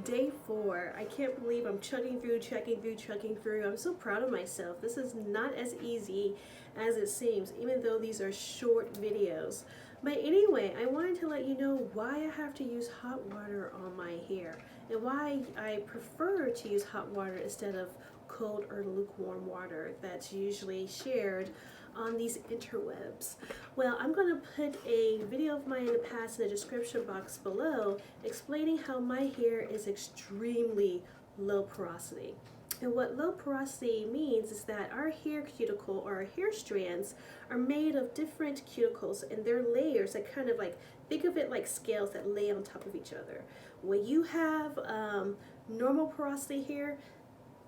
Day 4. I can't believe I'm chugging through, checking through. I'm so proud of myself. This is not as easy as it seems, even though these are short videos. But anyway, I wanted to let you know why I have to use hot water on my hair and why I prefer to use hot water instead of cold or lukewarm water that's usually shared on these interwebs. Well, I'm going to put a video of mine in the past in the description box below explaining how my hair is extremely low porosity. And what low porosity means is that our hair cuticle or our hair strands are made of different cuticles, and they're layers that kind of like, think of it like scales that lay on top of each other. When you have normal porosity hair,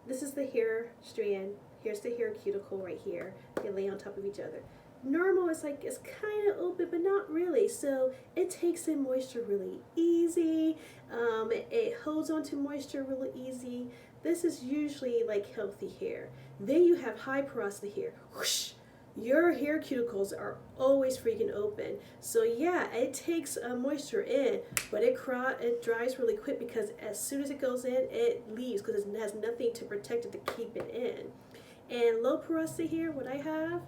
this is the hair strand, here's the hair cuticle right here, they lay on top of each other. Normal is like, it's kind of open, but not really, so it takes in moisture really easy, it holds on to moisture really easy. This is usually like healthy hair. Then you have high porosity hair. Whoosh! Your hair cuticles are always freaking open. So yeah, it takes moisture in, but it dries really quick because as soon as it goes in, it leaves because it has nothing to protect it to keep it in. And low porosity hair, what I have,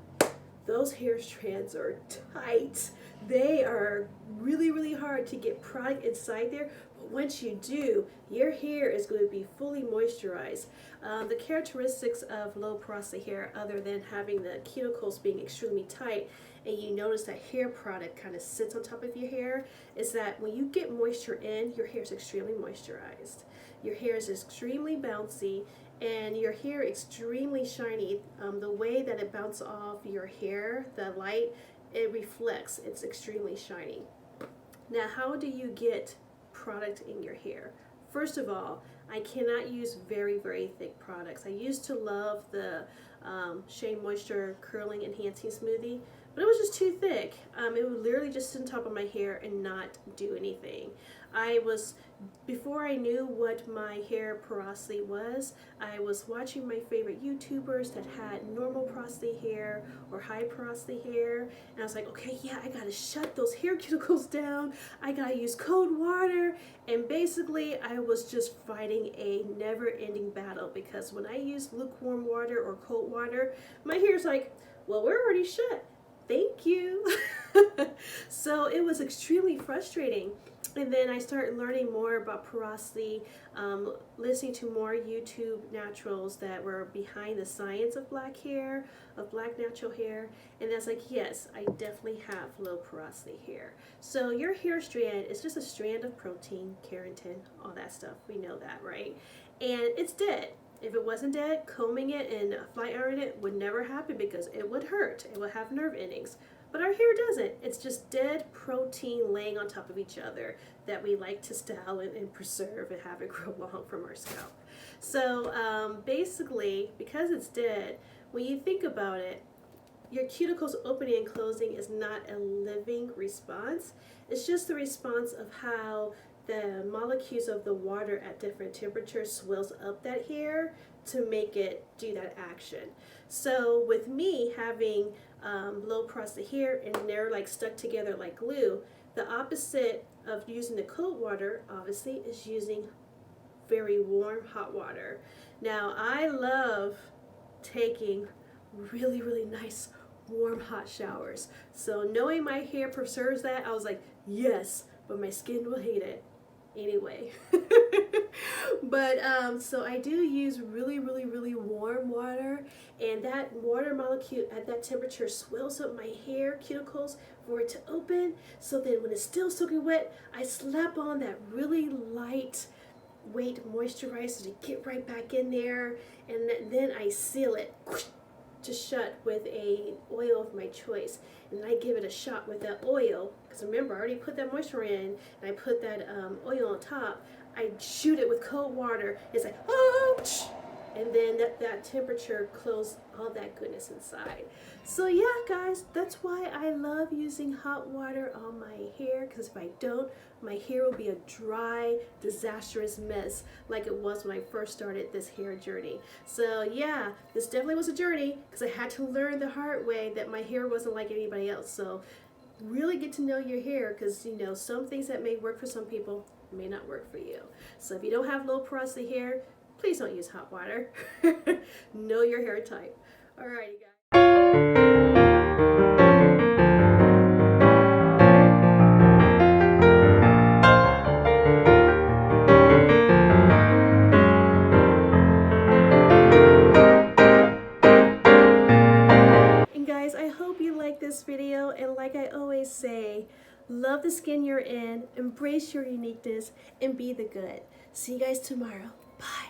those hair strands are tight. They are really, really hard to get product inside there. But once you do, your hair is going to be fully moisturized. The characteristics of low porosity hair, other than having the cuticles being extremely tight, and you notice that hair product kind of sits on top of your hair, is that when you get moisture in, your hair is extremely moisturized. Your hair is extremely bouncy, and your hair extremely shiny. The way that it bounces off your hair, the light, it reflects. It's extremely shiny. Now, how do you get product in your hair? First of all, I cannot use very, very thick products. I used to love the Shea Moisture Curling Enhancing Smoothie, but it was just too thick. It would literally just sit on top of my hair and not do anything. Before I knew what my hair porosity was, I was watching my favorite YouTubers that had normal porosity hair or high porosity hair, and I was like, okay, yeah, I gotta shut those hair cuticles down, I gotta use cold water, and basically I was just fighting a never-ending battle because when I use lukewarm water or cold water, my hair's like, well, we're already shut. Thank you. So it was extremely frustrating. And then I started learning more about porosity, listening to more YouTube naturals that were behind the science of black hair, of black natural hair. And that's like, yes, I definitely have low porosity hair. So your hair strand is just a strand of protein, keratin, all that stuff. We know that, right? And it's dead. If it wasn't dead, combing it and flat ironing it would never happen because it would hurt. It would have nerve endings. But our hair doesn't. It's just dead protein laying on top of each other that we like to style and preserve and have it grow long from our scalp. So basically, because it's dead, when you think about it, your cuticles opening and closing is not a living response. It's just the response of how the molecules of the water at different temperatures swells up that hair to make it do that action. So with me having low porosity hair and they're like stuck together like glue, the opposite of using the cold water obviously is using very warm hot water. Now I love taking really, really nice warm hot showers. So knowing my hair preserves that, I was like, yes, but my skin will hate it anyway. But so I do use really, really, really warm water, and that water molecule at that temperature swells up my hair cuticles for it to open. So then when it's still soaking wet, I slap on that really light weight moisturizer to get right back in there, and then I seal it to shut with a oil of my choice, and I give it a shot with that oil because remember I already put that moisture in and I put that oil on top. I shoot it with cold water. It's like, ouch! And then that temperature closes all that goodness inside. So yeah, guys, that's why I love using hot water on my hair, because if I don't, my hair will be a dry, disastrous mess like it was when I first started this hair journey. So yeah, this definitely was a journey because I had to learn the hard way that my hair wasn't like anybody else. So really get to know your hair, because you know, some things that may work for some people may not work for you. So if you don't have low porosity hair, please don't use hot water. Know your hair type. Alrighty, guys. And guys, I hope you like this video, and like I always say, love the skin you're in, embrace your uniqueness, and be the good. See you guys tomorrow. Bye.